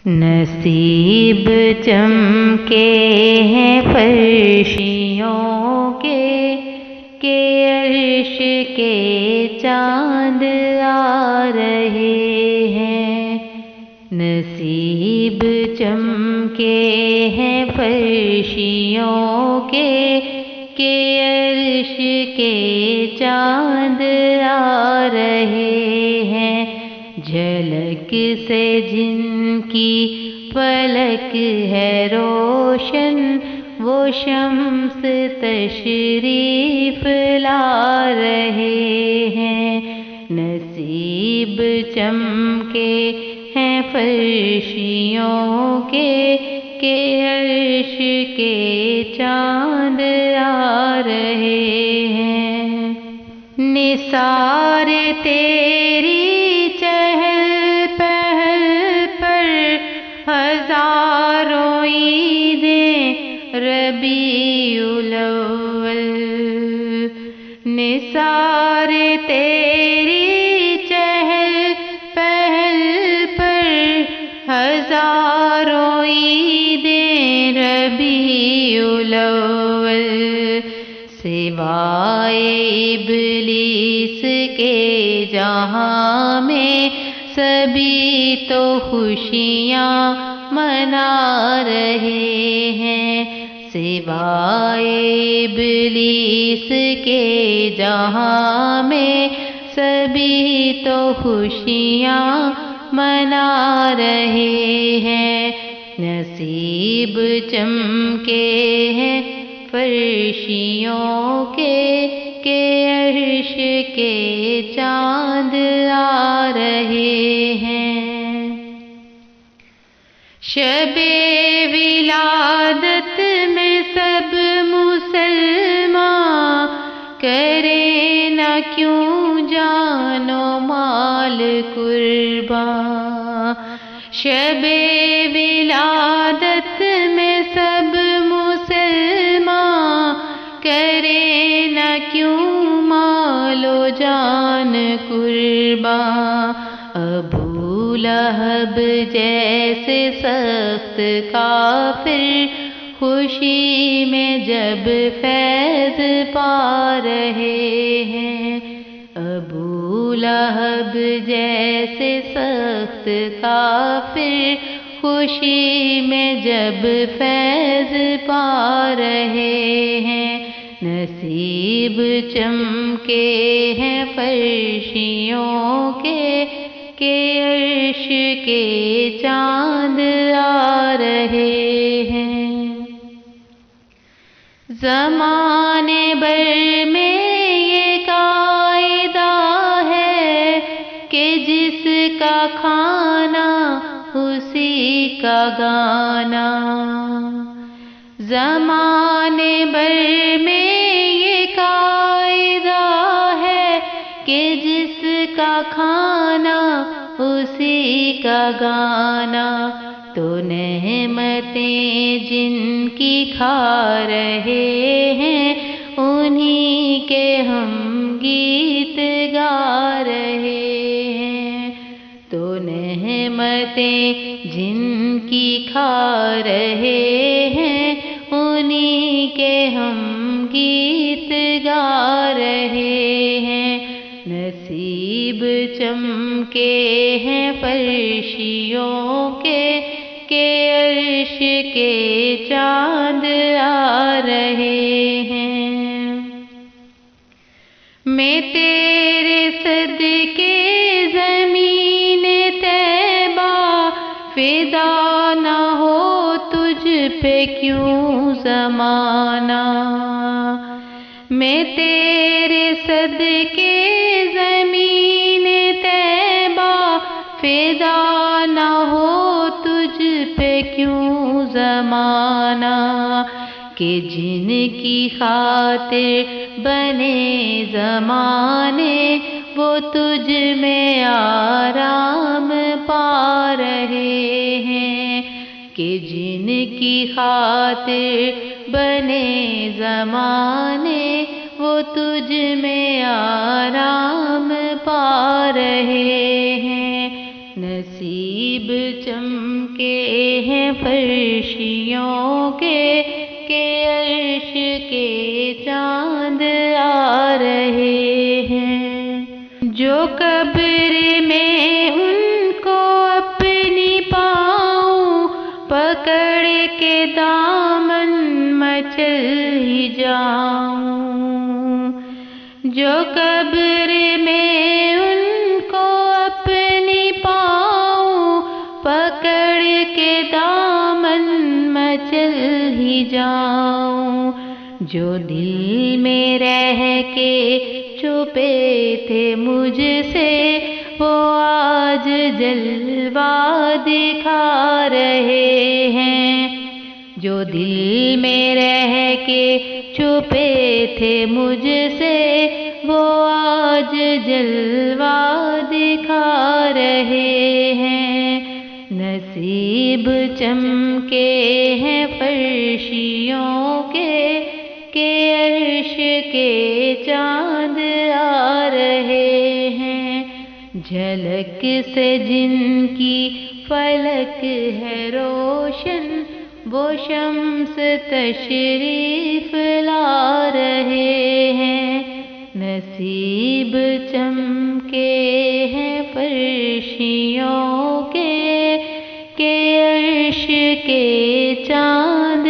نصیب چمکے ہیں فرشیوں کے کہ عرش کے چاند آ رہے ہیں۔ نصیب چمکے ہیں فرشیوں کے کہ عرش کے چاند آ رہے ہیں۔ جھلک سے جن کی فلک ہے روشن وہ شمس تشریف لا رہے ہیں۔ نصیب چمکے ہیں فرشیوں کے کہ عرش کے چاند آ رہے ہیں۔ نثار تیری چہل پہل پر ہزاروں عیدیں ربیع الاول۔ نثار تیری چہل پہل پر ہزاروں عیدیں ربیع الاول۔ سوائے ابلیس کے جہاں میں سبھی تو خوشیاں منا رہے ہیں۔ سوائے ابلیس کے جہاں میں سبھی تو خوشیاں منا رہے ہیں۔ نصیب چمکے ہیں فرشیوں کے کہ عرش کے چاند آ رہے ہیں۔ شب ولادت میں سب مسلمان کریں نہ کیوں جان و مال قربان۔ شب ولادت میں سب مسلمان کریں نہ کیوں مال و جان قربان۔ ابو لہب جیسے سخت کافر خوشی میں جب فیض پا رہے ہیں۔ ابو لہب جیسے سخت کافر خوشی میں جب فیض پا رہے ہیں۔ نصیب چمکے ہیں فرشیوں کے کہ عرش کے چاند آ رہے ہیں۔ زمانے بھر میں یہ قاعدہ ہے کہ جس کا کھانا اسی کا گانا۔ زمانے بھر میں یہ قاعدہ ہے کہ جس کا کھانا اسی کا گانا۔ تو نعمتیں جن کی کھا رہے ہیں انہی کے ہم گیت گا رہے ہیں۔ تو نعمتیں جن کی کھا رہے ہیں انہی کے ہم گیت گا رہے ہیں۔ نصیب چمکے ہیں فرشیوں کے کہ عرش کے چاند آ رہے ہیں۔ میں تیرے صدقے زمین طیبہ فدا نہ ہو تجھ پہ کیوں زمانہ۔ میں تیرے صدقے زمین طیبہ فدا نہ ہو تجھ پہ کیوں زمانہ۔ کہ جن کی خاطر بنے زمانے وہ تجھ میں آرام پا رہے ہیں۔ کہ جن کی خاطر بنے زمانے وہ تجھ میں آرام پا رہے ہیں۔ نصیب چمکے چمکے ہیں فرشیوں کے کہ عرش کے چاند آ رہے ہیں، جو قبر میں ان کو اپنی پاؤں پکڑ کے دامن مچل ہی جاؤں، جو قبر میں ان کو اپنی پاؤں پکڑ کے دامن مچل ہی جاؤں، جو دل میں رہ کے چھپے تھے مجھ سے وہ آج جلوہ دکھا رہے ہیں، جو دل میں رہ کے چھپے تھے مجھ سے وہ آج جلوہ دکھا رہے ہیں، نصیب چمکے ہیں فرشیوں کے کہ عرش کے چاند آ رہے ہیں، جھلک سے جن کی فلک ہے روشن وہ شمس تشریف لا رہے ہیں، نصیب چمکے ہیں فرشیوں کے کہ عرش کے چاند